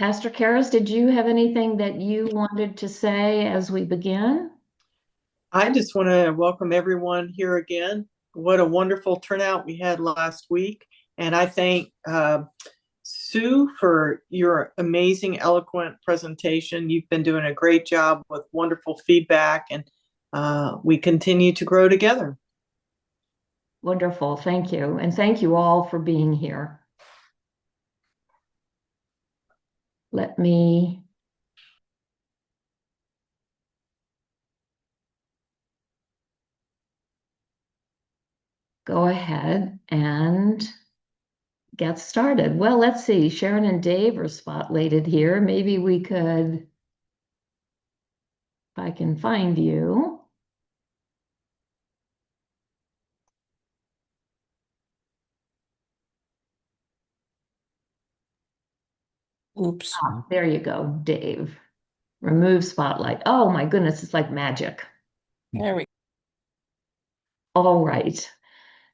Pastor Karas, did you have anything that you wanted to say as we begin? I just want to welcome everyone here again. What a wonderful turnout we had last week. And I thank Sue for your amazing, eloquent presentation. You've been doing a great job with wonderful feedback, and we continue to grow together. Wonderful, thank you. And thank you all for being here. Let me go ahead and get started. Well, let's see. Sharon and Dave are spotlighted here. Maybe we could, if I can find you. Oops. There you go, Dave. Remove spotlight. Oh my goodness, it's like magic. There we All right.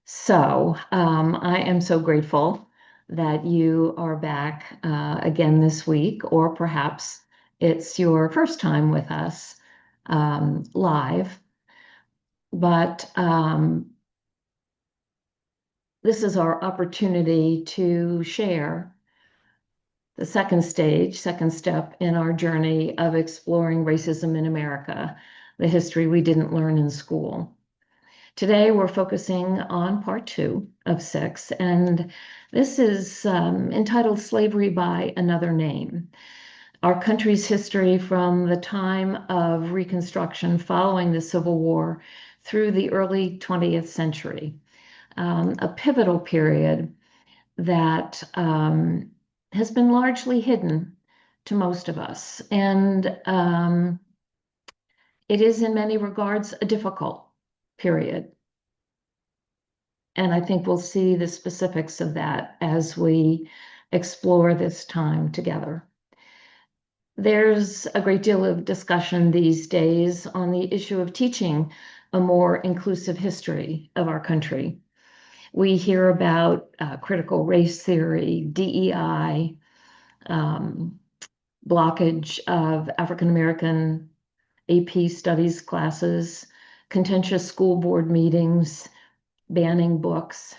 So I am so grateful that you are back again this week, or perhaps it's your first time with us live. But this is our opportunity to share the second stage, second step in our journey of exploring racism in America, the history we didn't learn in school. Today, we're focusing on part 2 of 6, and this is entitled Slavery by Another Name. Our country's history from the time of Reconstruction following the Civil War through the early 20th century, a pivotal period that has been largely hidden to most of us. And it is, in many regards, a difficult period. And I think we'll see the specifics of that as we explore this time together. There's a great deal of discussion these days on the issue of teaching a more inclusive history of our country. We hear about critical race theory, DEI, blockage of African American AP studies classes, contentious school board meetings, banning books.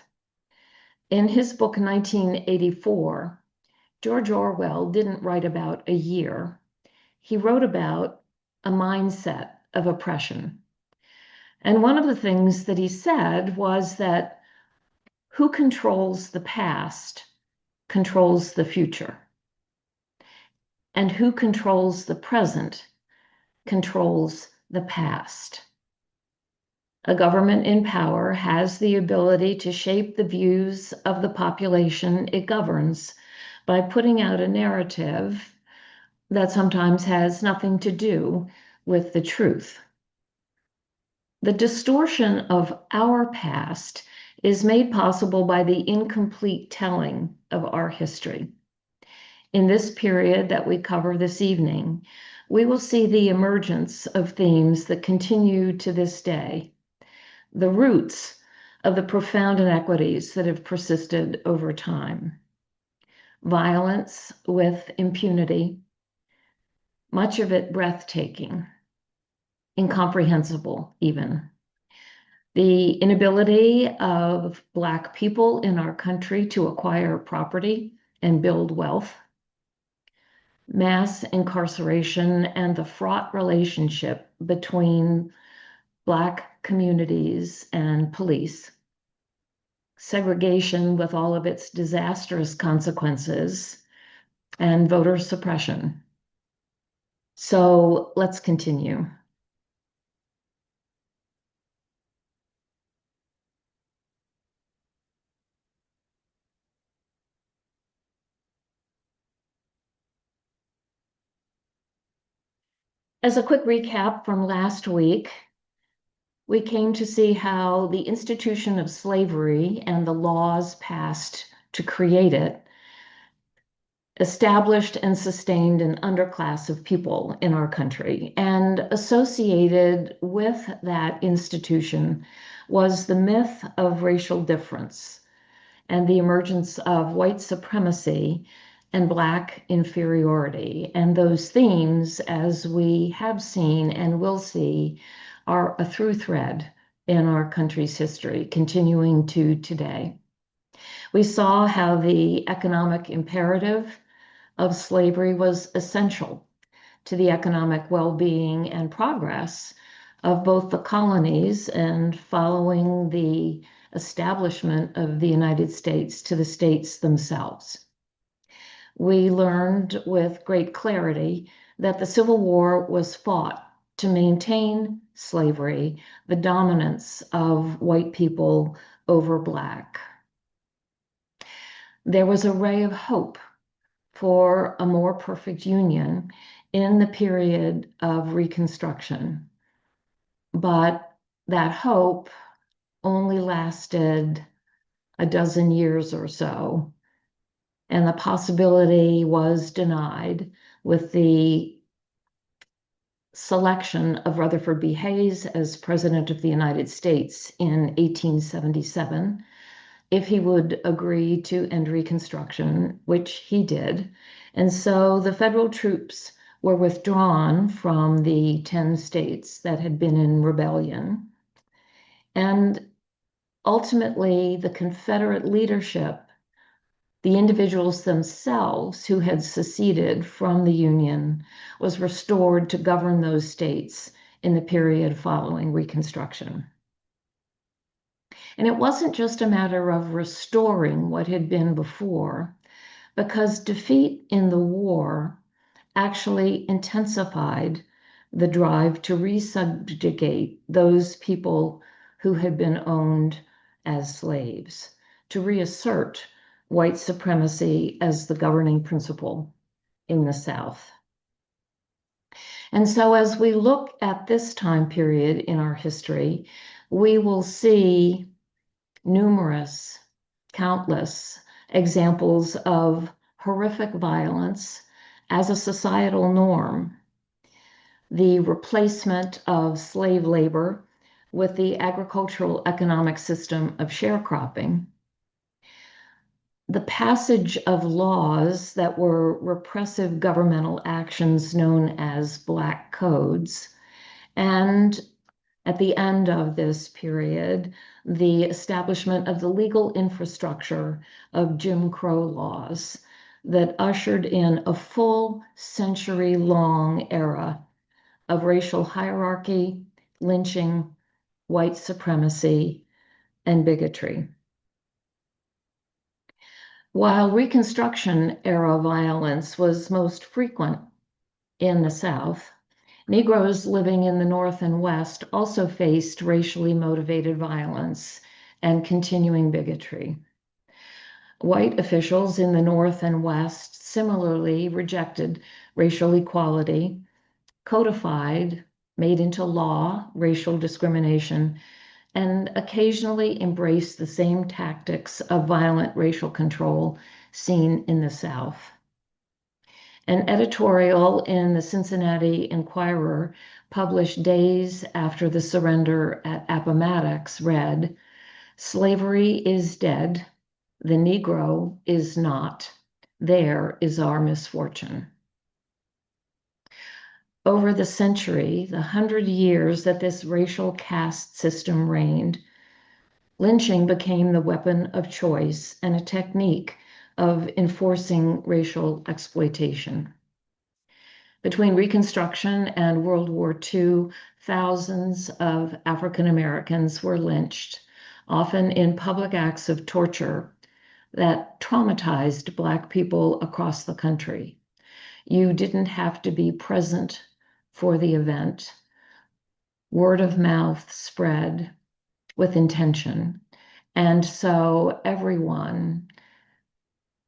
In his book, 1984, George Orwell didn't write about a year. He wrote about a mindset of oppression. And one of the things that he said was that who controls the past controls the future. And who controls the present controls the past. A government in power has the ability to shape the views of the population it governs by putting out a narrative that sometimes has nothing to do with the truth. The distortion of our past is made possible by the incomplete telling of our history. In this period that we cover this evening, we will see the emergence of themes that continue to this day, the roots of the profound inequities that have persisted over time. Violence with impunity, much of it breathtaking, incomprehensible even. The inability of Black people in our country to acquire property and build wealth, mass incarceration, and the fraught relationship between Black communities and police, segregation with all of its disastrous consequences, and voter suppression. So let's continue. As a quick recap from last week, we came to see how the institution of slavery and the laws passed to create it established and sustained an underclass of people in our country. And associated with that institution was the myth of racial difference and the emergence of white supremacy and Black inferiority. And those themes, as we have seen and will see, are a through thread in our country's history, continuing to today. We saw how the economic imperative of slavery was essential to the economic well-being and progress of both the colonies and following the establishment of the United States to the states themselves. We learned with great clarity that the Civil War was fought to maintain slavery, the dominance of white people over Black. There was a ray of hope for a more perfect union in the period of Reconstruction. But that hope only lasted a dozen years or so, and the possibility was denied with the selection of Rutherford B. Hayes as President of the United States in 1877, if he would agree to end Reconstruction, which he did. And so the federal troops were withdrawn from the 10 states that had been in rebellion. And ultimately, the Confederate leadership, the individuals themselves who had seceded from the Union, was restored to govern those states in the period following Reconstruction. And it wasn't just a matter of restoring what had been before, because defeat in the war actually intensified the drive to resubjugate those people who had been owned as slaves, to reassert white supremacy as the governing principle in the South. And so as we look at this time period in our history, we will see numerous, countless examples of horrific violence as a societal norm, the replacement of slave labor with the agricultural economic system of sharecropping, the passage of laws that were repressive governmental actions known as Black Codes, and at the end of this period, the establishment of the legal infrastructure of Jim Crow laws that ushered in a full century-long era of racial hierarchy, lynching, white supremacy, and bigotry. While Reconstruction era violence was most frequent in the South, Negroes living in the North and West also faced racially motivated violence and continuing bigotry. White officials in the North and West similarly rejected racial equality, codified, made into law, racial discrimination, and occasionally embraced the same tactics of violent racial control seen in the South. An editorial in the Cincinnati Enquirer, published days after the surrender at Appomattox, read, "Slavery is dead. The Negro is not. There is our misfortune." Over the century, the 100 years that this racial caste system reigned, lynching became the weapon of choice and a technique of enforcing racial exploitation. Between Reconstruction and World War II, thousands of African Americans were lynched, often in public acts of torture that traumatized Black people across the country. You didn't have to be present for the event. Word of mouth spread with intention. And so everyone,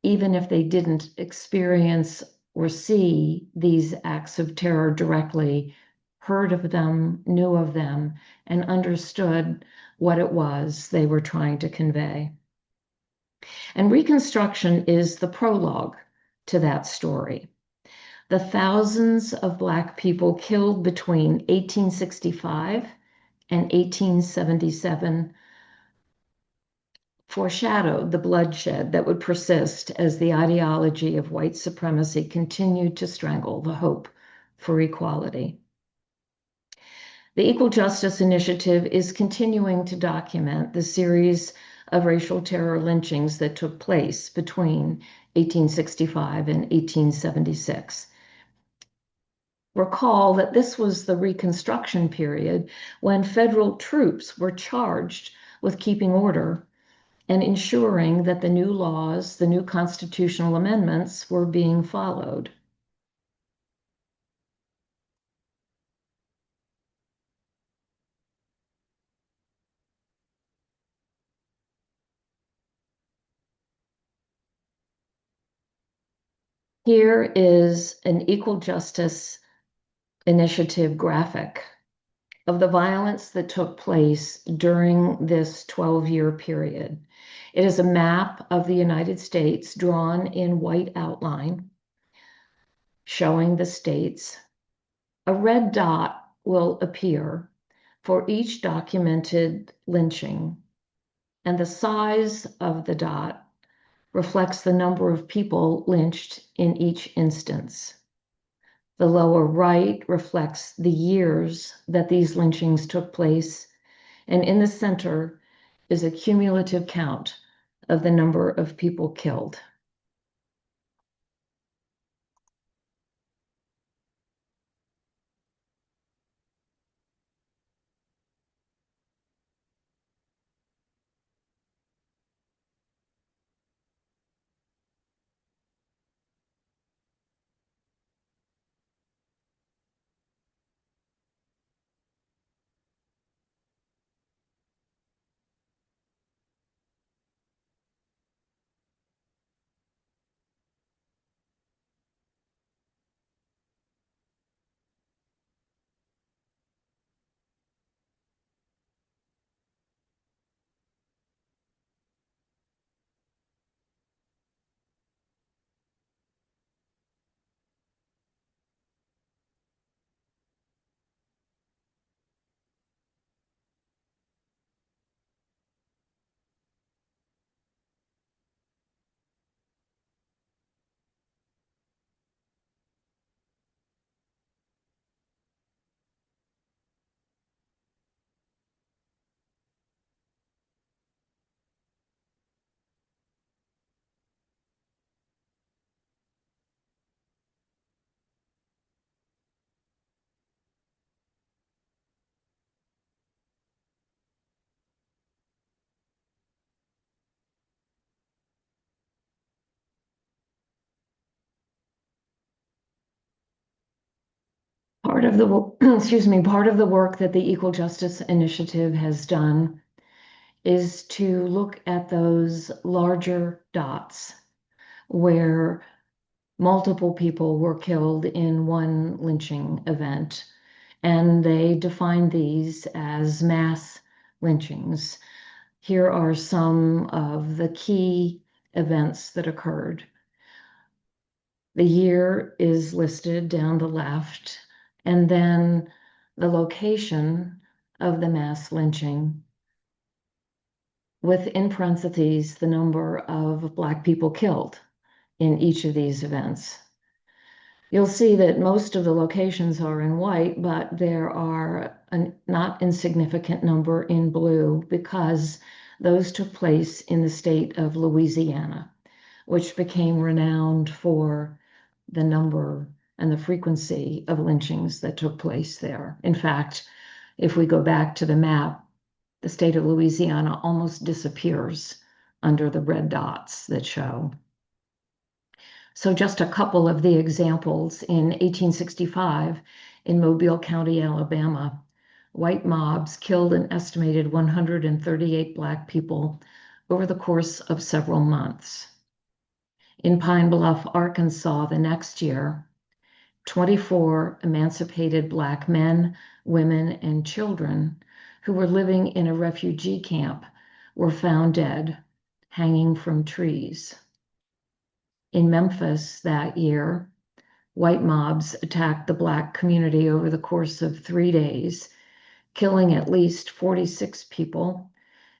even if they didn't experience or see these acts of terror directly, heard of them, knew of them, and understood what it was they were trying to convey. And Reconstruction is the prologue to that story. The thousands of Black people killed between 1865 and 1877 foreshadowed the bloodshed that would persist as the ideology of white supremacy continued to strangle the hope for equality. The Equal Justice Initiative is continuing to document the series of racial terror lynchings that took place between 1865 and 1876. Recall that this was the Reconstruction period when federal troops were charged with keeping order and ensuring that the new laws, the new constitutional amendments, were being followed. Here is an Equal Justice Initiative graphic of the violence that took place during this 12-year period. It is a map of the United States drawn in white outline, showing the states. A red dot will appear for each documented lynching, and the size of the dot reflects the number of people lynched in each instance. The lower right reflects the years that these lynchings took place, and in the center is a cumulative count of the number of people killed. Part of the, excuse me, part of the work that the Equal Justice Initiative has done is to look at those larger dots where multiple people were killed in one lynching event, and they define these as mass lynchings. Here are some of the key events that occurred. The year is listed down the left, and then the location of the mass lynching, with in parentheses the number of Black people killed in each of these events. You'll see that most of the locations are in white, but there are a not insignificant number in blue because those took place in the state of Louisiana, which became renowned for the number and the frequency of lynchings that took place there. In fact, if we go back to the map, the state of Louisiana almost disappears under the red dots that show. So just a couple of the examples. In 1865, in Mobile County, Alabama, white mobs killed an estimated 138 Black people over the course of several months. In Pine Bluff, Arkansas, the next year, 24 emancipated Black men, women, and children who were living in a refugee camp were found dead, hanging from trees. In Memphis that year, white mobs attacked the Black community over the course of 3 days, killing at least 46 people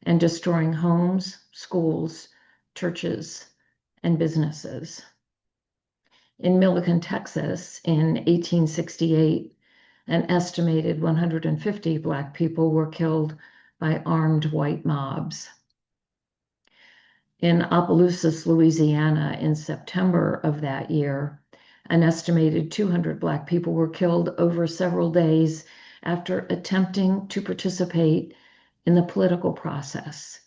and destroying homes, schools, churches, and businesses. In Milligan, Texas, in 1868, an estimated 150 Black people were killed by armed white mobs. In Opelousas, Louisiana, in September of that year, an estimated 200 Black people were killed over several days after attempting to participate in the political process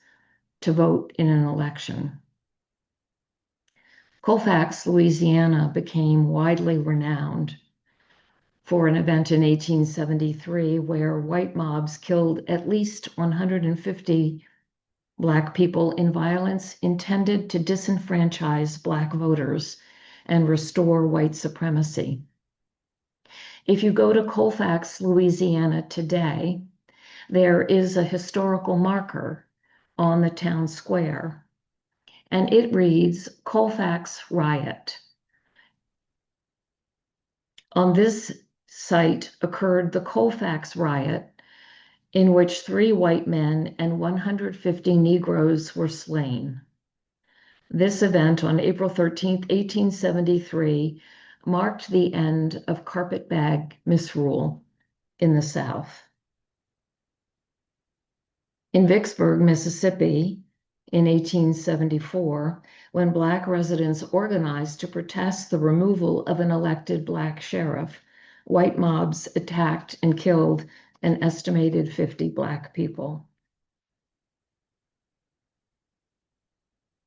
to vote in an election. Colfax, Louisiana became widely renowned for an event in 1873 where white mobs killed at least 150 Black people in violence intended to disenfranchise Black voters and restore white supremacy. If you go to Colfax, Louisiana today, there is a historical marker on the town square, and it reads Colfax Riot. On this site occurred the Colfax Riot, in which 3 white men and 150 Negroes were slain. This event on April 13, 1873, marked the end of carpetbag misrule in the South. In Vicksburg, Mississippi, in 1874, when Black residents organized to protest the removal of an elected Black sheriff, white mobs attacked and killed an estimated 50 Black people.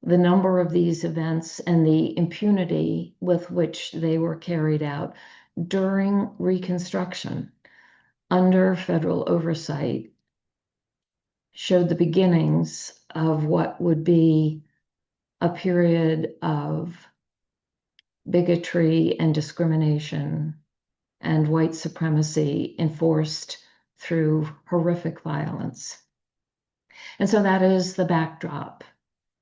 The number of these events and the impunity with which they were carried out during Reconstruction under federal oversight showed the beginnings of what would be a period of bigotry and discrimination and white supremacy enforced through horrific violence. And so that is the backdrop.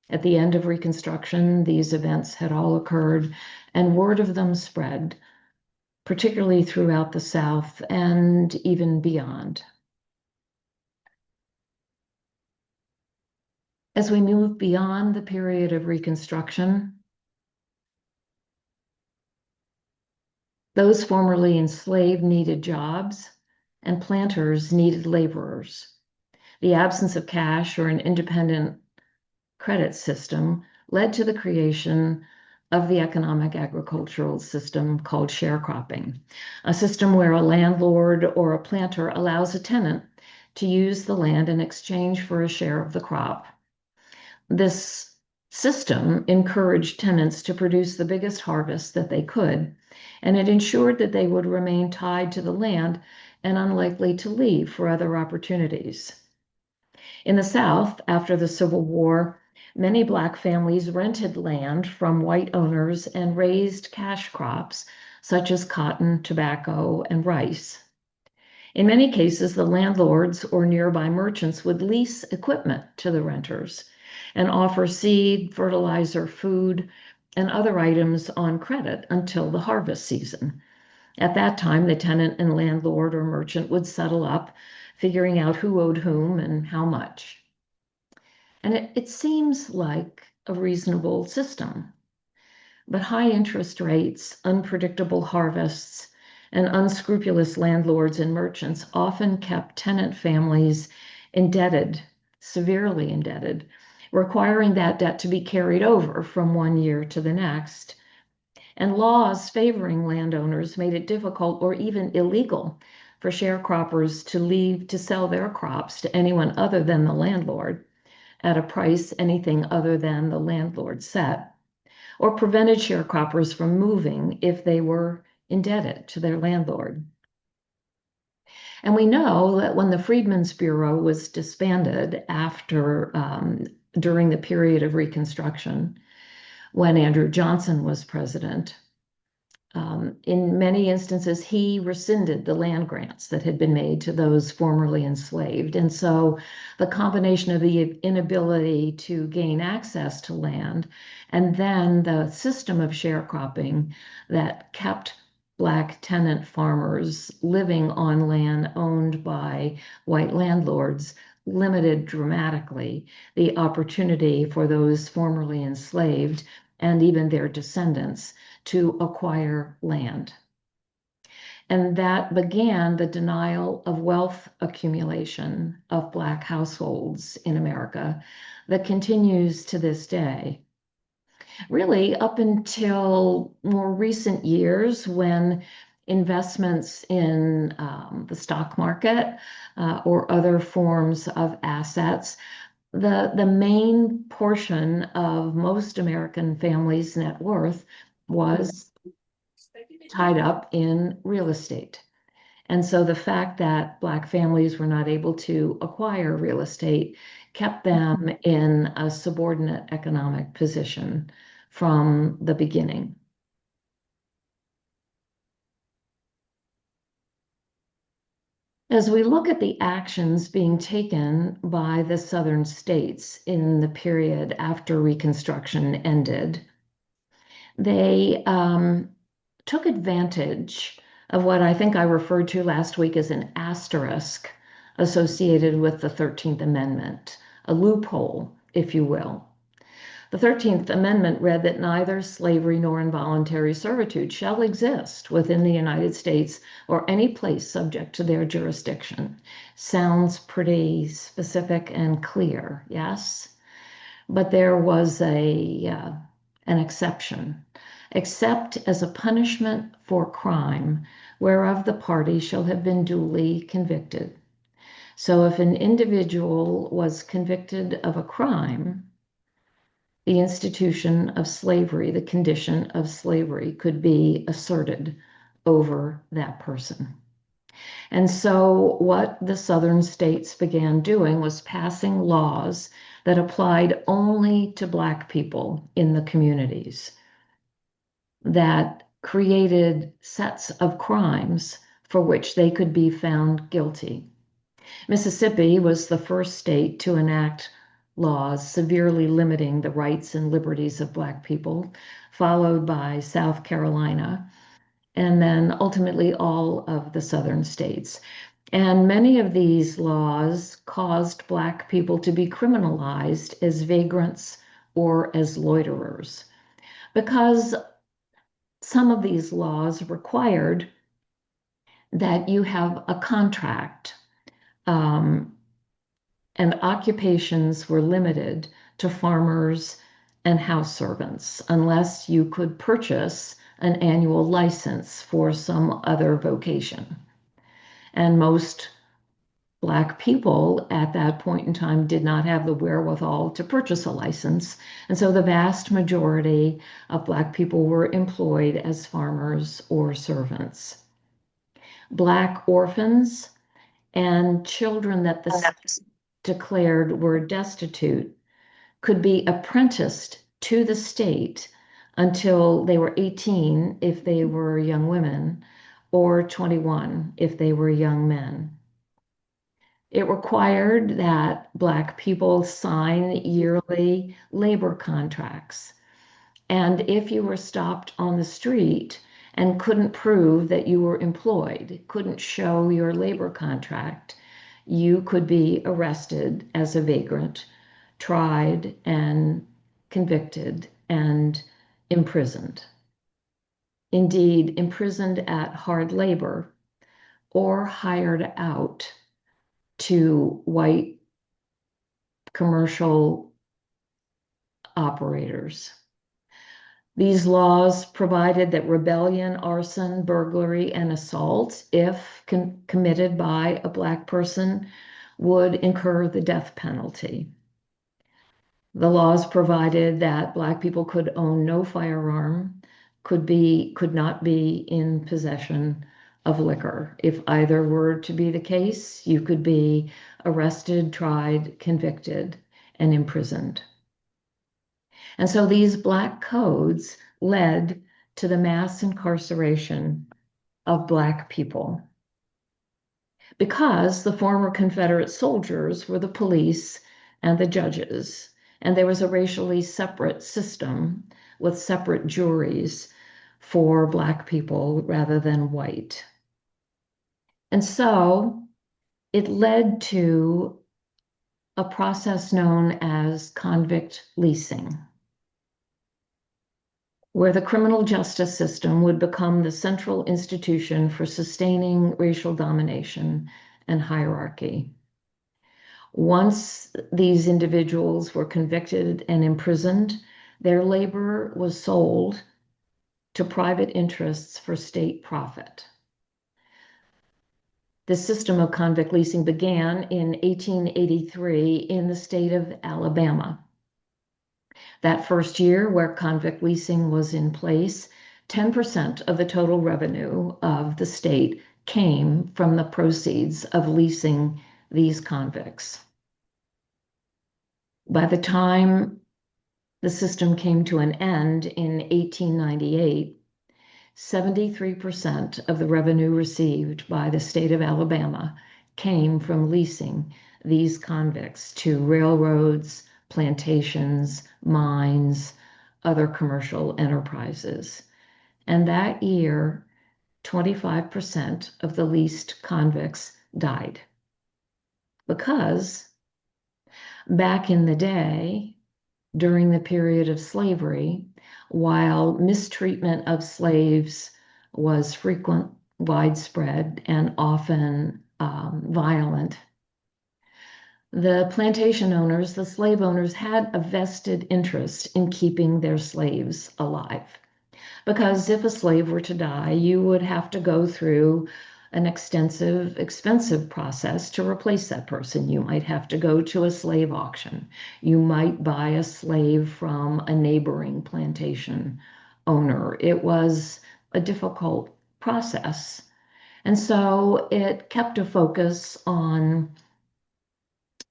At the end of Reconstruction, these events had all occurred, and word of them spread, particularly throughout the South and even beyond. As we move beyond the period of Reconstruction, those formerly enslaved needed jobs, and planters needed laborers. The absence of cash or an independent credit system led to the creation of the economic agricultural system called sharecropping, a system where a landlord or a planter allows a tenant to use the land in exchange for a share of the crop. This system encouraged tenants to produce the biggest harvest that they could, and it ensured that they would remain tied to the land and unlikely to leave for other opportunities. In the South, after the Civil War, many Black families rented land from white owners and raised cash crops such as cotton, tobacco, and rice. In many cases, the landlords or nearby merchants would lease equipment to the renters and offer seed, fertilizer, food, and other items on credit until the harvest season. At that time, the tenant and landlord or merchant would settle up, figuring out who owed whom and how much. And it seems like a reasonable system. But high interest rates, unpredictable harvests, and unscrupulous landlords and merchants often kept tenant families indebted, severely indebted, requiring that debt to be carried over from one year to the next. And laws favoring landowners made it difficult or even illegal for sharecroppers to sell their crops to anyone other than the landlord at a price anything other than the landlord set, or prevented sharecroppers from moving if they were indebted to their landlord. And we know that when the Freedmen's Bureau was disbanded during the period of Reconstruction, when Andrew Johnson was president, in many instances, he rescinded the land grants that had been made to those formerly enslaved. And so the combination of the inability to gain access to land and then the system of sharecropping that kept Black tenant farmers living on land owned by white landlords limited dramatically the opportunity for those formerly enslaved and even their descendants to acquire land. And that began the denial of wealth accumulation of Black households in America that continues to this day. Really, up until more recent years, when investments in the stock market or other forms of assets, the main portion of most American families' net worth was tied up in real estate. And so the fact that Black families were not able to acquire real estate kept them in a subordinate economic position from the beginning. As we look at the actions being taken by the Southern states in the period after Reconstruction ended, they took advantage of what I think I referred to last week as an asterisk associated with the 13th Amendment, a loophole, if you will. The 13th Amendment read that neither slavery nor involuntary servitude shall exist within the United States or any place subject to their jurisdiction. Sounds pretty specific and clear, yes? But there was an exception. Except as a punishment for crime whereof the party shall have been duly convicted. So if an individual was convicted of a crime, the institution of slavery, the condition of slavery, could be asserted over that person. And so what the Southern states began doing was passing laws that applied only to Black people in the communities, that created sets of crimes for which they could be found guilty. Mississippi was the first state to enact laws severely limiting the rights and liberties of Black people, followed by South Carolina, and then ultimately all of the Southern states. And many of these laws caused Black people to be criminalized as vagrants or as loiterers, because some of these laws required that you have a contract, and occupations were limited to farmers and house servants unless you could purchase an annual license for some other vocation. And most Black people at that point in time did not have the wherewithal to purchase a license. And so the vast majority of Black people were employed as farmers or servants. Black orphans and children that the state declared were destitute could be apprenticed to the state until they were 18 if they were young women, or 21 if they were young men. It required that Black people sign yearly labor contracts. And if you were stopped on the street and couldn't prove that you were employed, couldn't show your labor contract, you could be arrested as a vagrant, tried and convicted and imprisoned. Indeed, imprisoned at hard labor or hired out to white commercial operators. These laws provided that rebellion, arson, burglary, and assault, if committed by a Black person, would incur the death penalty. The laws provided that Black people could own no firearm, could not be in possession of liquor. If either were to be the case, you could be arrested, tried, convicted, and imprisoned. And so these Black codes led to the mass incarceration of Black people, because the former Confederate soldiers were the police and the judges, and there was a racially separate system with separate juries for Black people rather than white. And so it led to a process known as convict leasing, where the criminal justice system would become the central institution for sustaining racial domination and hierarchy. Once these individuals were convicted and imprisoned, their labor was sold to private interests for state profit. The system of convict leasing began in 1883 in the state of Alabama. That first year where convict leasing was in place, 10% of the total revenue of the state came from the proceeds of leasing these convicts. By the time the system came to an end in 1898, 73% of the revenue received by the state of Alabama came from leasing these convicts to railroads, plantations, mines, other commercial enterprises. And that year, 25% of the leased convicts died. Because back in the day, during the period of slavery, while mistreatment of slaves was frequent, widespread, and often violent, the plantation owners, the slave owners, had a vested interest in keeping their slaves alive. Because if a slave were to die, you would have to go through an extensive, expensive process to replace that person. You might have to go to a slave auction. You might buy a slave from a neighboring plantation owner. It was a difficult process. And so it kept a focus on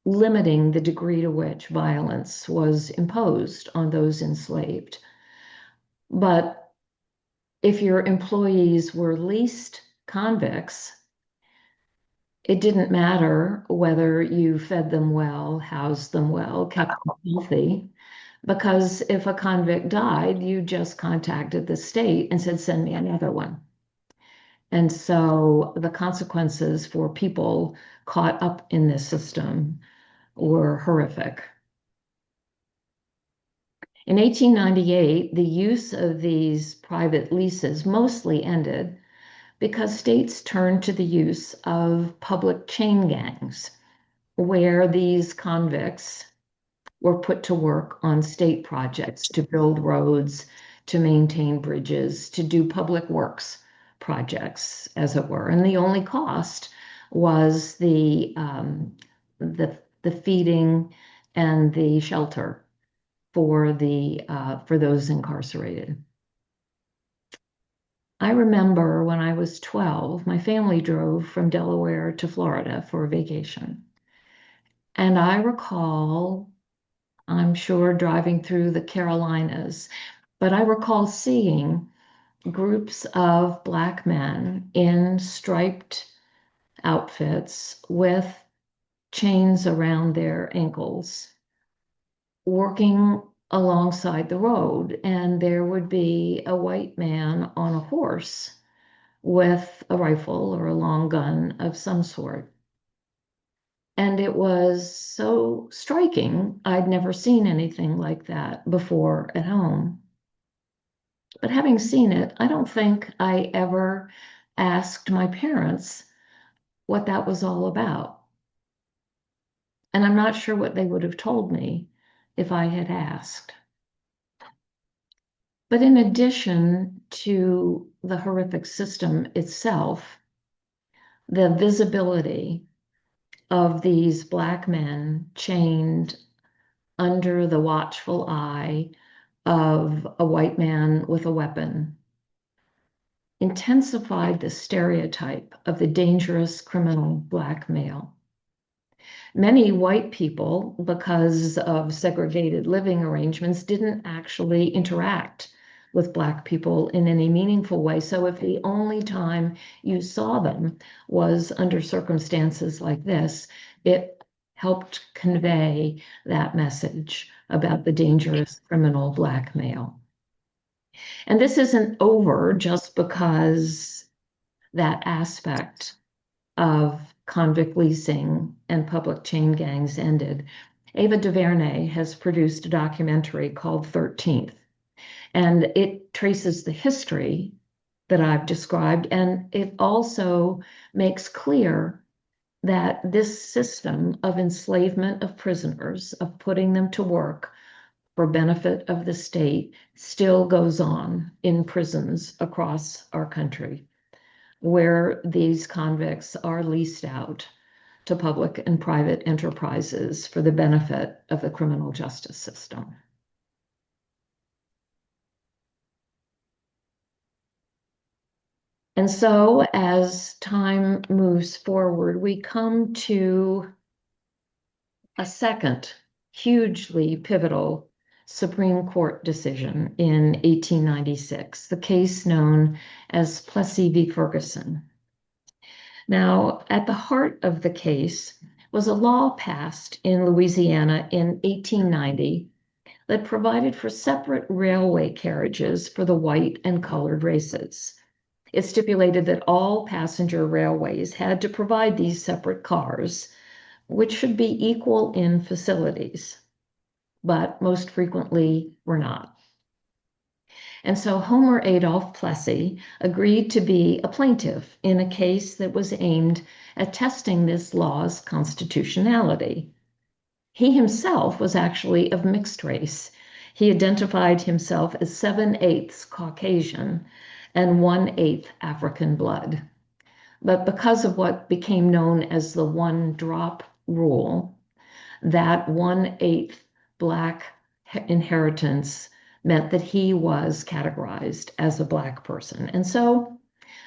limiting the degree to which violence was imposed on those enslaved. But if your employees were leased convicts, it didn't matter whether you fed them well, housed them well, kept them healthy, because if a convict died, you just contacted the state and said, send me another one. And so the consequences for people caught up in this system were horrific. In 1898, the use of these private leases mostly ended because states turned to the use of public chain gangs, where these convicts were put to work on state projects to build roads, to maintain bridges, to do public works projects, as it were. And the only cost was the feeding and the shelter for those incarcerated. I remember when I was 12, my family drove from Delaware to Florida for a vacation. And I recall, I'm sure, driving through the Carolinas, but I recall seeing groups of Black men in striped outfits with chains around their ankles, working alongside the road. And there would be a white man on a horse with a rifle or a long gun of some sort. And it was so striking. I'd never seen anything like that before at home. But having seen it, I don't think I ever asked my parents what that was all about. And I'm not sure what they would have told me if I had asked. But in addition to the horrific system itself, the visibility of these Black men chained under the watchful eye of a white man with a weapon intensified the stereotype of the dangerous criminal Black male. Many white people, because of segregated living arrangements, didn't actually interact with Black people in any meaningful way. So if the only time you saw them was under circumstances like this, it helped convey that message about the dangerous criminal Black male. And this isn't over just because that aspect of convict leasing and public chain gangs ended, Ava DuVernay has produced a documentary called 13th, and it traces the history that I've described, and it also makes clear that this system of enslavement of prisoners, of putting them to work for benefit of the state, still goes on in prisons across our country, where these convicts are leased out to public and private enterprises for the benefit of the criminal justice system. And so as time moves forward, we come to a second hugely pivotal Supreme Court decision in 1896, the case known as Plessy v. Ferguson. Now, at the heart of the case was a law passed in Louisiana in 1890 that provided for separate railway carriages for the white and colored races. It stipulated that all passenger railways had to provide these separate cars, which should be equal in facilities, but most frequently were not. And so Homer Adolph Plessy agreed to be a plaintiff in a case that was aimed at testing this law's constitutionality. He himself was actually of mixed race. He identified himself as 7/8 Caucasian and 1/8 African blood. But because of what became known as the one drop rule, that 1/8 Black inheritance meant that he was categorized as a Black person. And so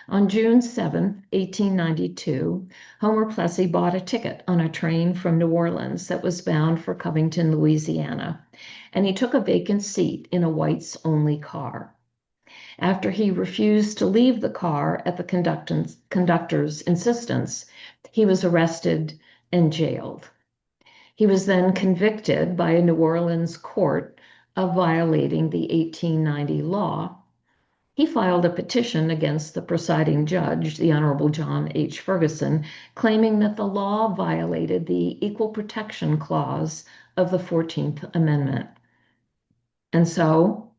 on June 7, 1892, Homer Plessy bought a ticket on a train from New Orleans that was bound for Covington, Louisiana, and he took a vacant seat in a whites-only car. After he refused to leave the car at the conductor's insistence, he was arrested and jailed. He was then convicted by a New Orleans court of violating the 1890 law. He filed a petition against the presiding judge, the Honorable John H. Ferguson, claiming that the law violated the Equal Protection Clause of the 14th Amendment. And so,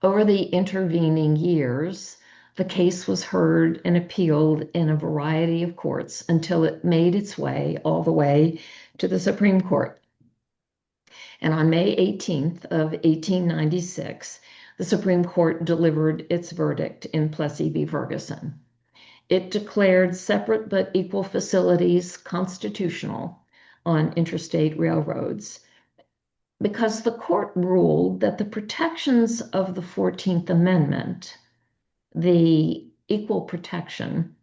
over the intervening years, the case was heard and appealed in a variety of courts until it made its way all the way to the Supreme Court. And on May 18th of 1896, the Supreme Court delivered its verdict in Plessy v. Ferguson. It declared separate but equal facilities constitutional on interstate railroads because the court ruled that the protections of the 14th Amendment, the equal protection,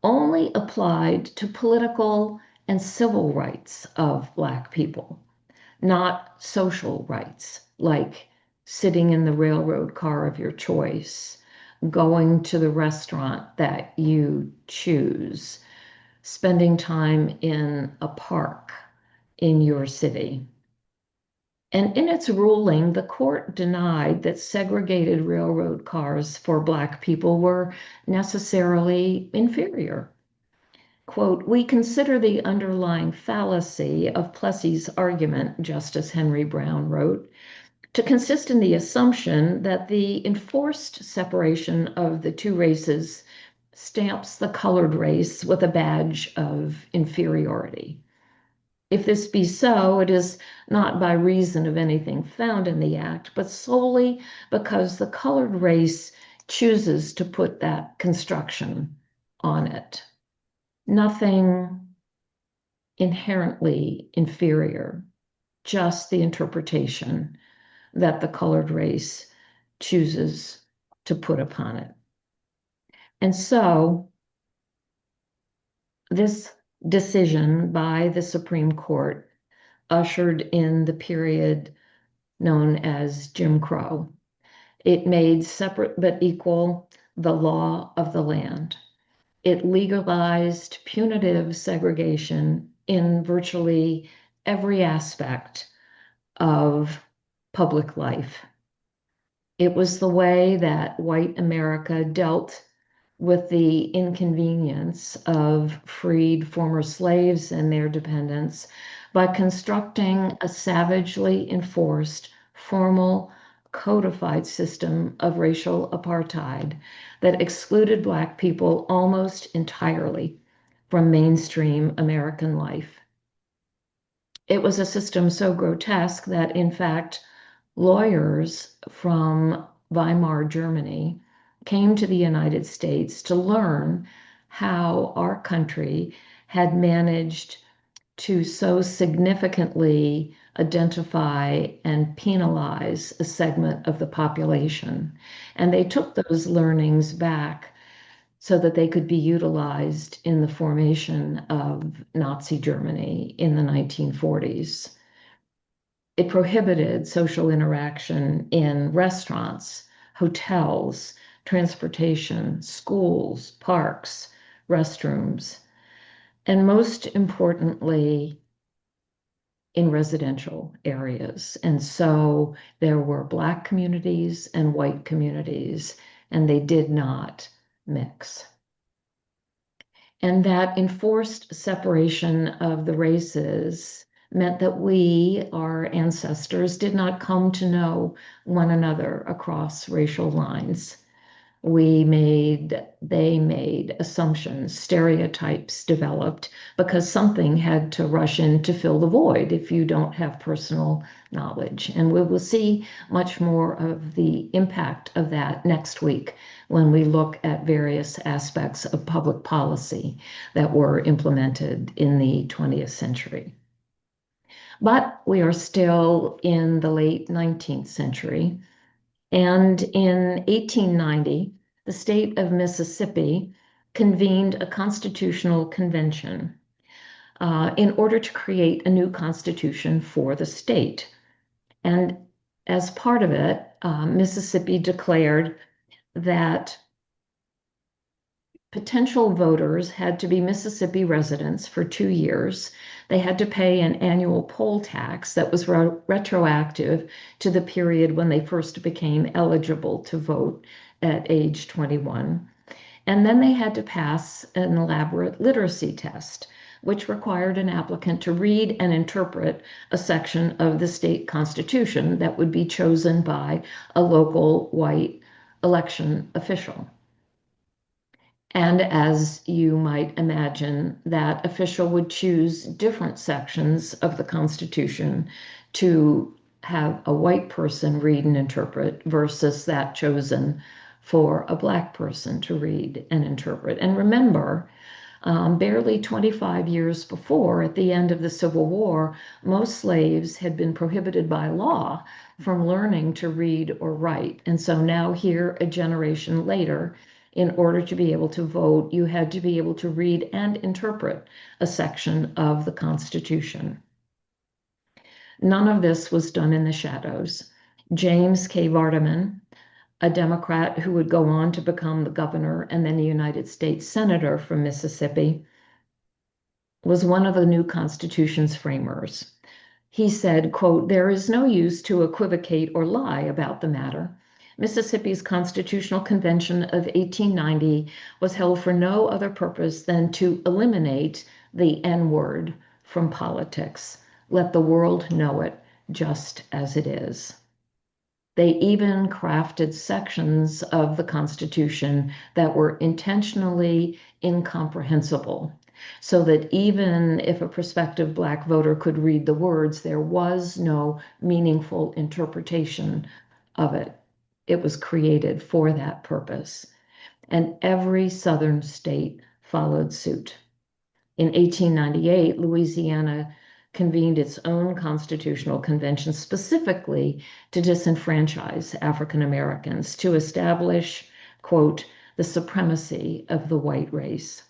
only applied to political and civil rights of Black people, not social rights like sitting in the railroad car of your choice, going to the restaurant that you choose, spending time in a park in your city. And in its ruling, the court denied that segregated railroad cars for Black people were necessarily inferior. Quote, "We consider the underlying fallacy of Plessy's argument," Justice Henry Brown wrote, "to consist in the assumption that the enforced separation of the two races stamps the colored race with a badge of inferiority. If this be so, it is not by reason of anything found in the act, but solely because the colored race chooses to put that construction on it. Nothing inherently inferior, just the interpretation that the colored race chooses to put upon it." And so this decision by the Supreme Court ushered in the period known as Jim Crow. It made separate but equal the law of the land. It legalized punitive segregation in virtually every aspect of public life. It was the way that white America dealt with the inconvenience of freed former slaves and their dependents by constructing a savagely enforced, formal, codified system of racial apartheid that excluded Black people almost entirely from mainstream American life. It was a system so grotesque that, in fact, lawyers from Weimar Germany came to the United States to learn how our country had managed to so significantly identify and penalize a segment of the population. And they took those learnings back so that they could be utilized in the formation of Nazi Germany in the 1940s. It prohibited social interaction in restaurants, hotels, transportation, schools, parks, restrooms, and most importantly, in residential areas. And so there were Black communities and white communities, and they did not mix. And that enforced separation of the races meant that we, our ancestors, did not come to know one another across racial lines. They made assumptions, stereotypes developed because something had to rush in to fill the void if you don't have personal knowledge. And we will see much more of the impact of that next week when we look at various aspects of public policy that were implemented in the 20th century. But we are still in the late 19th century. And in 1890, the state of Mississippi convened a constitutional convention in order to create a new constitution for the state. And as part of it, Mississippi declared that potential voters had to be Mississippi residents for 2 years. They had to pay an annual poll tax that was retroactive to the period when they first became eligible to vote at age 21. And then they had to pass an elaborate literacy test, which required an applicant to read and interpret a section of the state constitution that would be chosen by a local white election official. And as you might imagine, that official would choose different sections of the Constitution to have a white person read and interpret versus that chosen for a Black person to read and interpret. And remember, barely 25 years before, at the end of the Civil War, most slaves had been prohibited by law from learning to read or write. And so now here, a generation later, in order to be able to vote, you had to be able to read and interpret a section of the Constitution. None of this was done in the shadows. James K. Vardaman, a Democrat who would go on to become the governor and then the United States Senator from Mississippi, was one of the new Constitution's framers. He said, quote, "There is no use to equivocate or lie about the matter. Mississippi's Constitutional Convention of 1890 was held for no other purpose than to eliminate the N-word from politics. Let the world know it just as it is." They even crafted sections of the Constitution that were intentionally incomprehensible, so that even if a prospective Black voter could read the words, there was no meaningful interpretation of it. It was created for that purpose. And every Southern state followed suit. In 1898, Louisiana convened its own constitutional convention specifically to disenfranchise African Americans, to establish, quote, "the supremacy of the white race."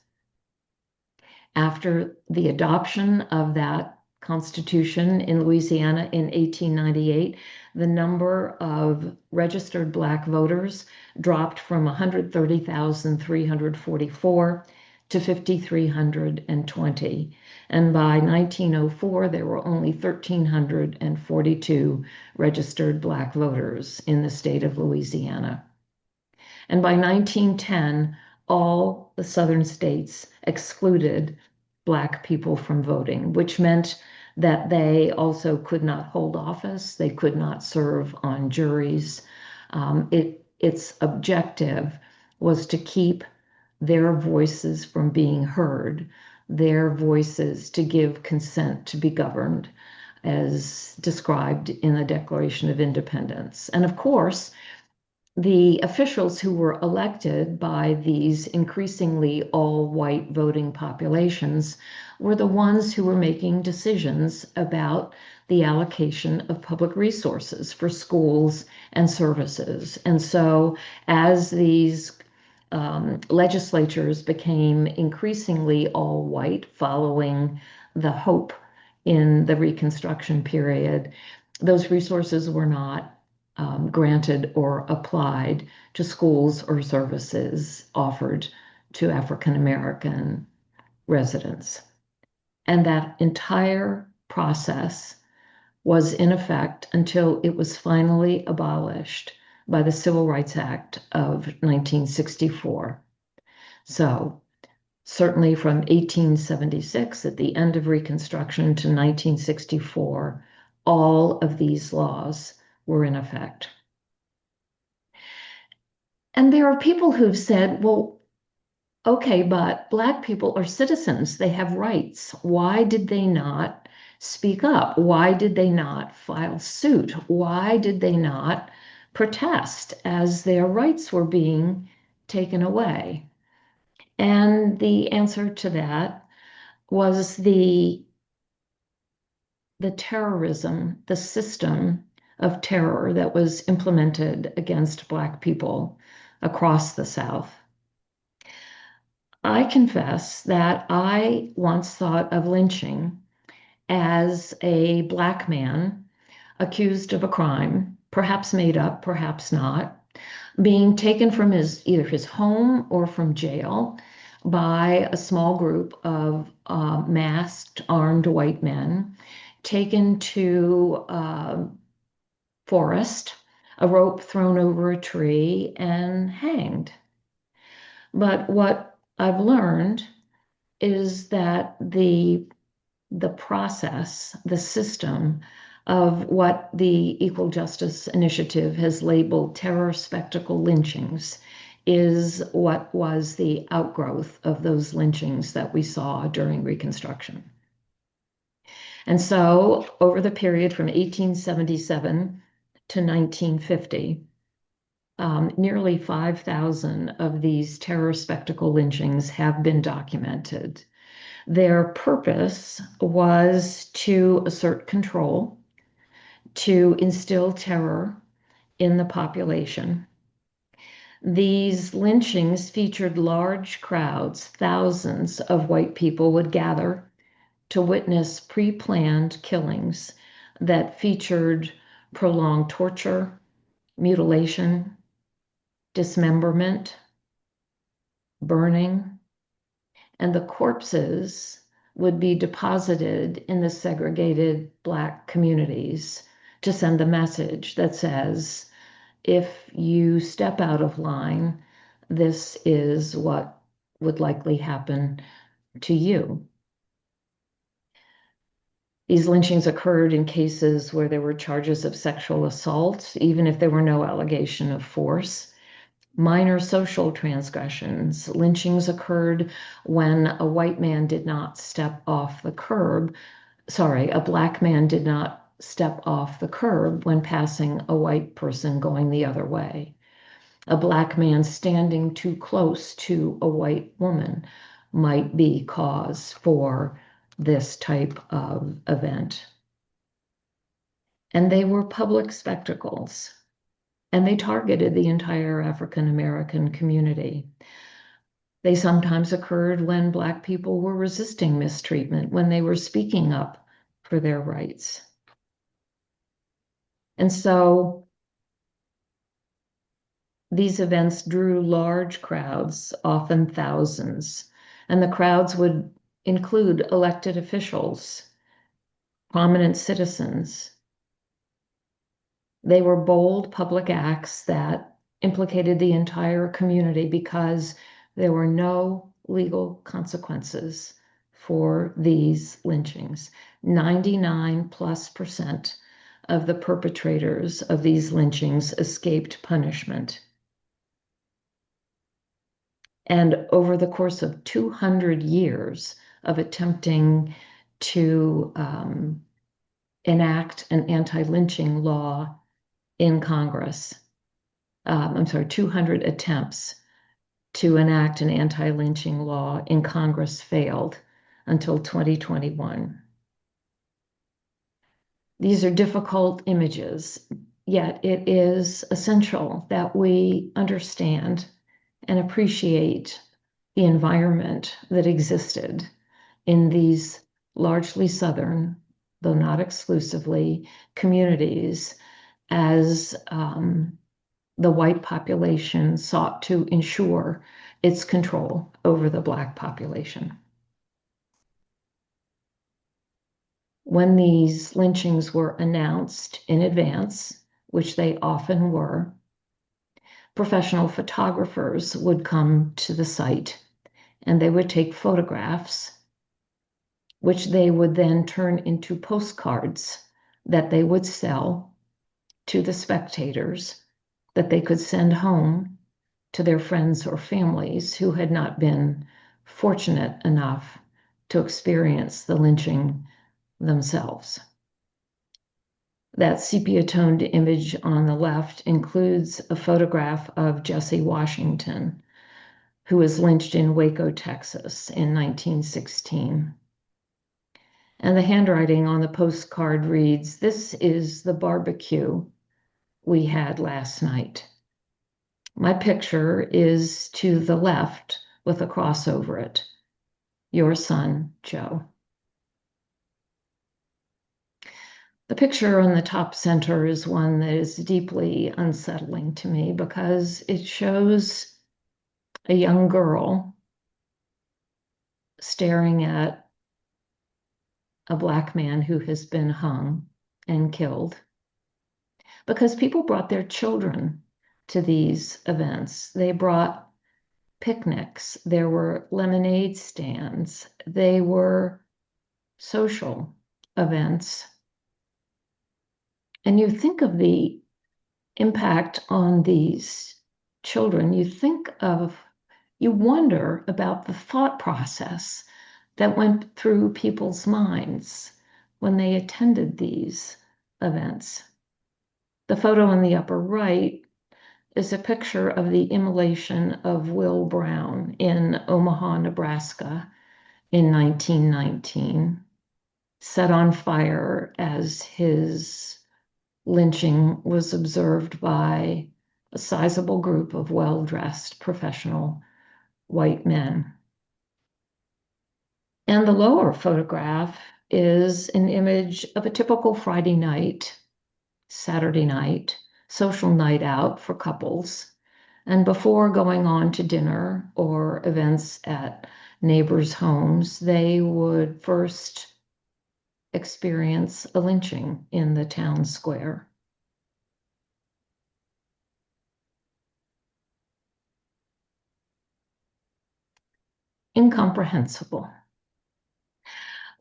After the adoption of that Constitution in Louisiana in 1898, the number of registered Black voters dropped from 130,344 to 5,320. And by 1904, there were only 1,342 registered Black voters in the state of Louisiana. And by 1910, all the southern states excluded Black people from voting, which meant that they also could not hold office, they could not serve on juries. Its objective was to keep their voices from being heard, their voices to give consent to be governed, as described in the Declaration of Independence. And of course, the officials who were elected by these increasingly all-white voting populations were the ones who were making decisions about the allocation of public resources for schools and services. And so as these legislatures became increasingly all-white following the hope in the Reconstruction period, those resources were not granted or applied to schools or services offered to African American residents. And that entire process was in effect until it was finally abolished by the Civil Rights Act of 1964. So certainly from 1876, at the end of Reconstruction, to 1964, all of these laws were in effect. And there are people who've said, well, okay, but Black people are citizens, they have rights. Why did they not speak up? Why did they not file suit? Why did they not protest as their rights were being taken away? And the answer to that was the terrorism, the system of terror that was implemented against Black people across the South. I confess that I once thought of lynching as a Black man accused of a crime, perhaps made up, perhaps not, being taken from either his home or from jail by a small group of masked, armed white men, taken to a forest, a rope thrown over a tree, and hanged. But what I've learned is that the process, the system of what the Equal Justice Initiative has labeled terror spectacle lynchings is what was the outgrowth of those lynchings that we saw during Reconstruction. And so over the period from 1877 to 1950, nearly 5,000 of these terror spectacle lynchings have been documented. Their purpose was to assert control, to instill terror in the population. These lynchings featured large crowds. Thousands of white people would gather to witness pre-planned killings that featured prolonged torture, mutilation, dismemberment, burning, and the corpses would be deposited in the segregated Black communities to send a message that says, if you step out of line, this is what would likely happen to you. These lynchings occurred in cases where there were charges of sexual assault, even if there were no allegation of force. Minor social transgressions. Lynchings occurred when a white man did not step off the curb. Sorry, a Black man did not step off the curb when passing a white person going the other way. A Black man standing too close to a white woman might be cause for this type of event. And they were public spectacles, and they targeted the entire African American community. They sometimes occurred when Black people were resisting mistreatment, when they were speaking up for their rights. And so these events drew large crowds, often thousands, and the crowds would include elected officials, prominent citizens. They were bold public acts that implicated the entire community because There were no legal consequences for these lynchings. 99+% of the perpetrators of these lynchings escaped punishment. And over the course of 200 years of attempting to enact an anti-lynching law in Congress, 200 attempts to enact an anti-lynching law in Congress failed until 2021. These are difficult images, yet it is essential that we understand and appreciate the environment that existed in these largely Southern, though not exclusively, communities as the white population sought to ensure its control over the Black population. When these lynchings were announced in advance, which they often were, professional photographers would come to the site and they would take photographs, which they would then turn into postcards that they would sell to the spectators, that they could send home to their friends or families who had not been fortunate enough to experience the lynching themselves. That sepia-toned image on the left includes a photograph of Jesse Washington, who was lynched in Waco, Texas in 1916. And the handwriting on the postcard reads, "This is the barbecue we had last night." My picture is to the left with a cross over it. Your son, Joe. The picture on the top center is one that is deeply unsettling to me because it shows a young girl staring at a Black man who has been hung and killed because people brought their children to these events. They brought picnics, there were lemonade stands, they were social events. And you think of the impact on these children, you wonder about the thought process that went through people's minds when they attended these events. The photo in the upper right is a picture of the immolation of Will Brown in Omaha, Nebraska in 1919, set on fire as his lynching was observed by a sizable group of well-dressed professional white men. And the lower photograph is an image of a typical Friday night, Saturday night, social night out for couples. And before going on to dinner or events at neighbors' homes, they would first experience a lynching in the town square. Incomprehensible.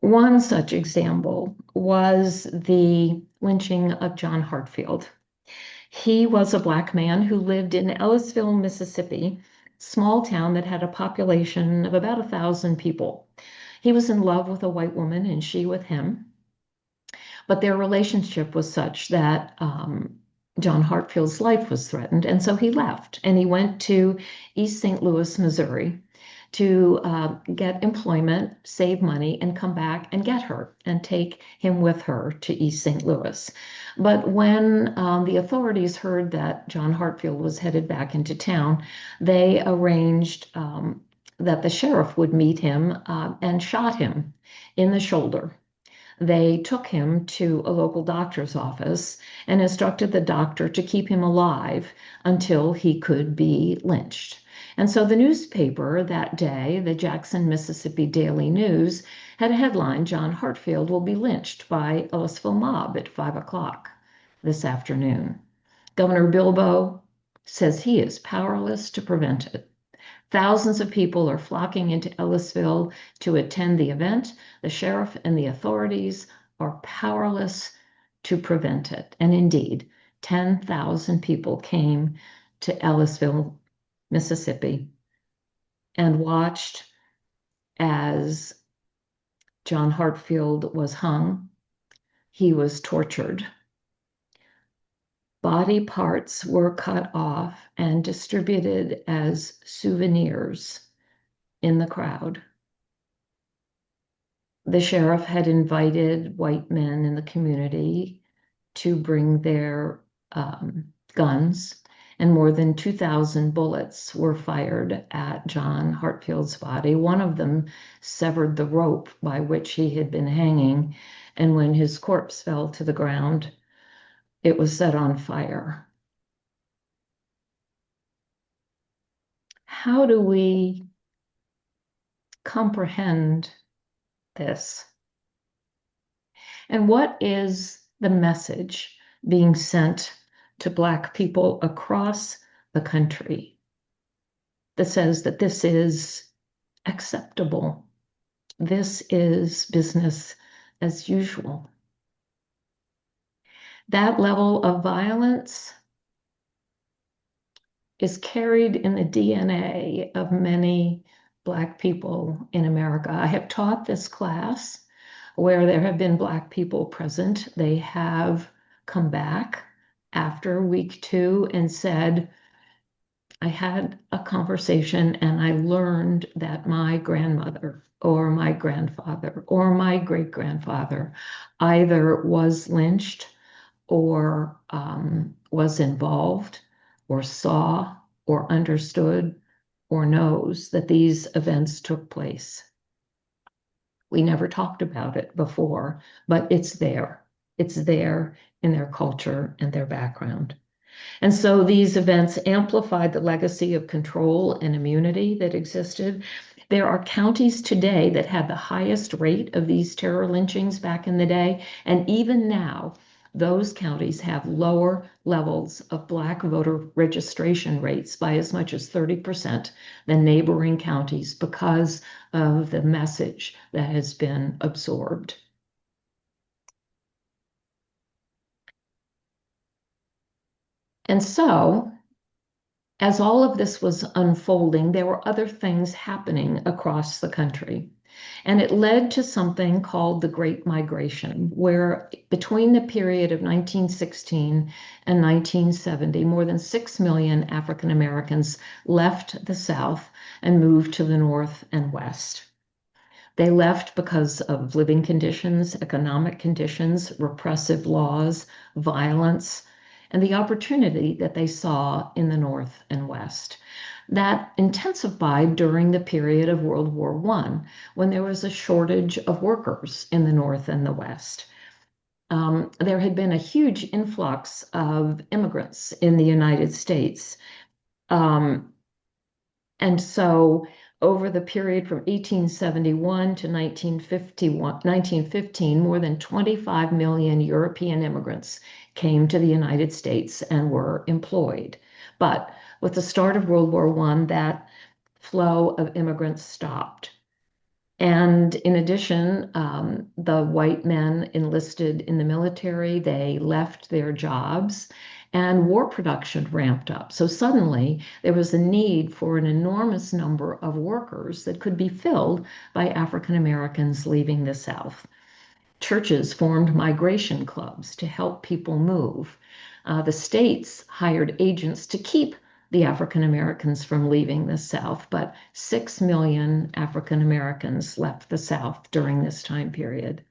One such example was the lynching of John Hartfield. He was a Black man who lived in Ellisville, Mississippi, small town that had a population of about 1,000 people. He was in love with a white woman and she with him, but their relationship was such that John Hartfield's life was threatened, and so he left and he went to East St. Louis, Missouri, to get employment, save money, and come back and get her and take him with her to East St. Louis. But when the authorities heard that John Hartfield was headed back into town, they arranged that the sheriff would meet him and shot him in the shoulder. They took him to a local doctor's office and instructed the doctor to keep him alive until he could be lynched. And so the newspaper that day, the Jackson, Mississippi Daily News, had a headline, "John Hartfield will be lynched by Ellisville mob at 5 o'clock this afternoon." Governor Bilbo says he is powerless to prevent it. Thousands of people are flocking into Ellisville to attend the event. The sheriff and the authorities are powerless to prevent it. And indeed, 10,000 people came to Ellisville, Mississippi, and watched as John Hartfield was hung. He was tortured. Body parts were cut off and distributed as souvenirs in the crowd. The sheriff had invited white men in the community to bring their guns, and more than 2,000 bullets were fired at John Hartfield's body. One of them severed the rope by which he had been hanging, and when his corpse fell to the ground, it was set on fire. How do we comprehend this? And what is the message being sent to Black people across the country that says that this is acceptable? This is business as usual. That level of violence is carried in the DNA of many Black people in America. I have taught this class where there have been Black people present. They have come back after week 2 and said, I had a conversation and I learned that my grandmother or my grandfather or my great-grandfather either was lynched or was involved or saw or understood or knows that these events took place. We never talked about it before, but it's there. It's there in their culture and their background. And so these events amplified the legacy of control and immunity that existed. There are counties today that had the highest rate of these terror lynchings back in the day. And even now, those counties have lower levels of Black voter registration rates by as much as 30% than neighboring counties because of the message that has been absorbed. And so, as all of this was unfolding, there were other things happening across the country. And it led to something called the Great Migration, where between the period of 1916 and 1970, more than 6 million African Americans left the South and moved to the North and West. They left because of living conditions, economic conditions, repressive laws, violence, and the opportunity that they saw in the North and West. That intensified during the period of World War I, when there was a shortage of workers in the North and the West. There had been a huge influx of immigrants in the United States. And so over the period from 1871 to 1915, more than 25 million European immigrants came to the United States and were employed. But with the start of World War I, that flow of immigrants stopped. And in addition, the white men enlisted in the military, they left their jobs, and war production ramped up. So suddenly there was a need for an enormous number of workers that could be filled by African Americans leaving the South. Churches formed migration clubs to help people move. The states hired agents to keep the African Americans from leaving the South, but 6 million African Americans left the South during this time period.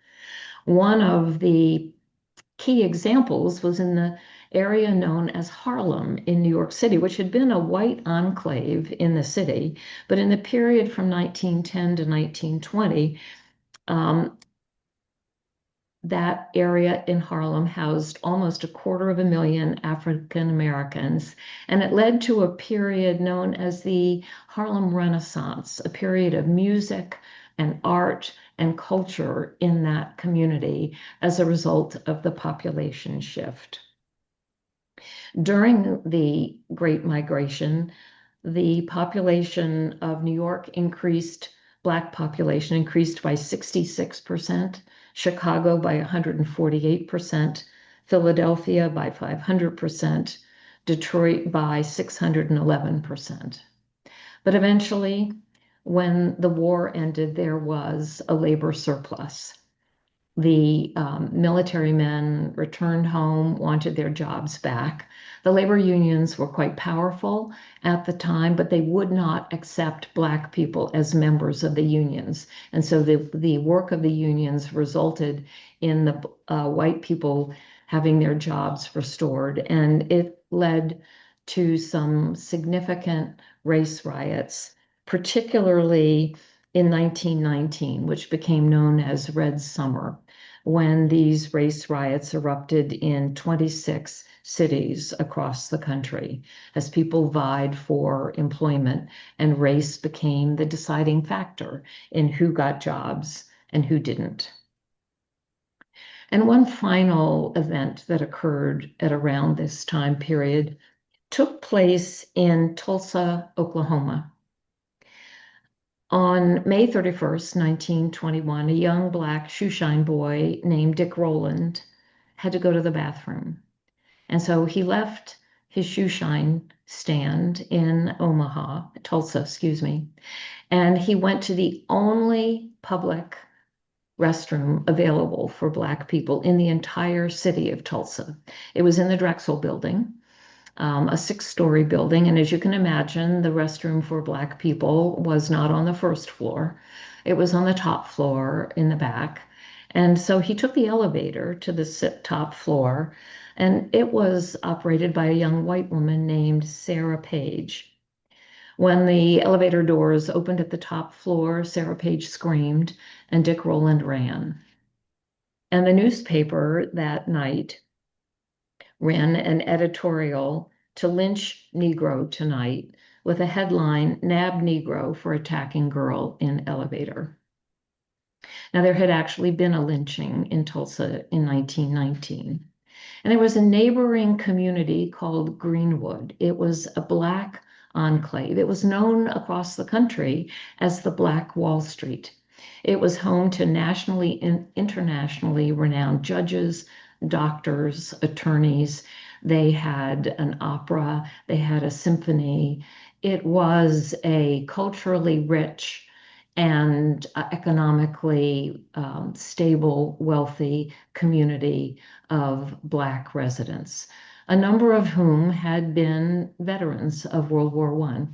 One of the key examples was in the area known as Harlem in New York City, which had been a white enclave in the city, but in the period from 1910 to 1920, that area in Harlem housed almost 250,000 African Americans, and it led to a period known as the Harlem Renaissance, a period of music and art and culture in that community as a result of the population shift. During the Great Migration, the population of New York increased, Black population increased by 66%, Chicago by 148%, Philadelphia by 500%, Detroit by 611%. But eventually, when the war ended, there was a labor surplus. The military men returned home, wanted their jobs back. The labor unions were quite powerful at the time, but they would not accept Black people as members of the unions. And so the work of the unions resulted in the white people having their jobs restored. And it led to some significant race riots, particularly in 1919, which became known as Red Summer, when these race riots erupted in 26 cities across the country as people vied for employment, and race became the deciding factor in who got jobs and who didn't. And one final event that occurred at around this time period took place in Tulsa, Oklahoma. On May 31st, 1921, a young Black shoeshine boy named Dick Rowland had to go to the bathroom. And so he left his shoeshine stand in Tulsa, and he went to the only public restroom available for Black people in the entire city of Tulsa. It was in the Drexel building, a 6-story building. And as you can imagine, the restroom for Black people was not on the first floor. It was on the top floor in the back. And so he took the elevator to the top floor, and it was operated by a young white woman named Sarah Page. When the elevator doors opened at the top floor, Sarah Page screamed, and Dick Rowland ran. And the newspaper that night ran an editorial to lynch Negro tonight with a headline, "Nab Negro for attacking girl in elevator." Now, there had actually been a lynching in Tulsa in 1919. And there was a neighboring community called Greenwood. It was a Black enclave. It was known across the country as the Black Wall Street. It was home to nationally and internationally renowned judges, doctors, attorneys. They had an opera, they had a symphony. It was a culturally rich and economically stable, wealthy community of Black residents, a number of whom had been veterans of World War I.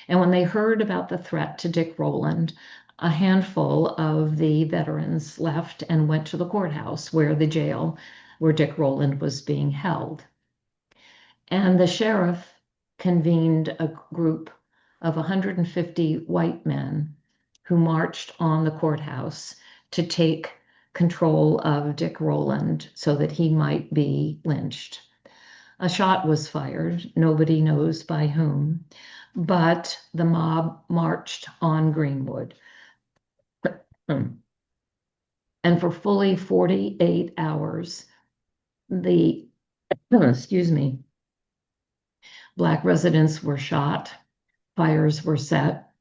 And when they heard about the threat to Dick Rowland, a handful of the veterans left and went to the courthouse, where the jail where Dick Rowland was being held. And the sheriff convened a group of 150 white men who marched on the courthouse to take control of Dick Rowland so that he might be lynched. A shot was fired, nobody knows by whom, but the mob marched on Greenwood. And for fully 48 hours, the, Black residents were shot, fires were set.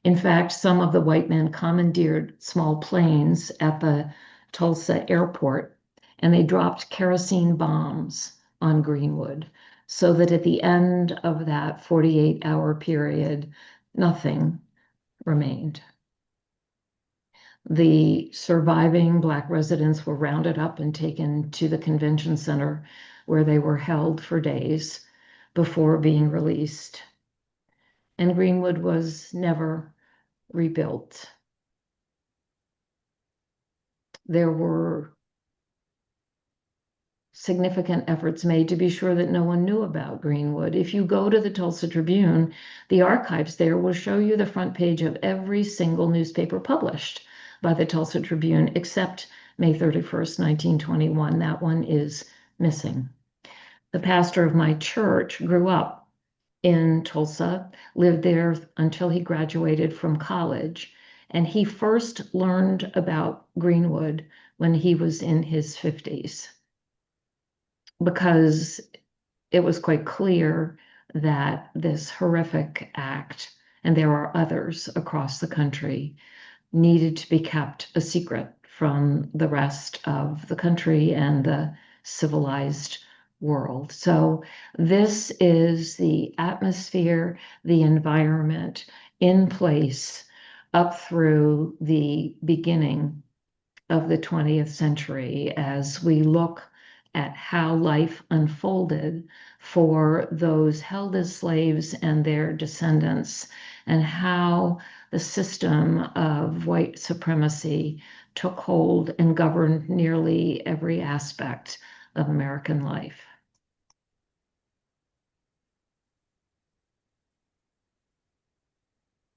In fact, some of the white men commandeered small planes at the Tulsa airport, and they dropped kerosene bombs on Greenwood, so that at the end of that 48-hour period, nothing remained. The surviving Black residents were rounded up and taken to the convention center, where they were held for days before being released. And Greenwood was never rebuilt. There were significant efforts made to be sure that no one knew about Greenwood. If you go to the Tulsa Tribune, the archives there will show you the front page of every single newspaper published by the Tulsa Tribune, except May 31st, 1921. That one is missing. The pastor of my church grew up in Tulsa, lived there until he graduated from college, and he first learned about Greenwood when he was in his 50s, because it was quite clear that this horrific act, and there are others across the country, needed to be kept a secret from the rest of the country and the civilized world. So this is the atmosphere, the environment in place up through the beginning of the 20th century as we look at how life unfolded for those held as slaves and their descendants, and how the system of white supremacy took hold and governed nearly every aspect of American life.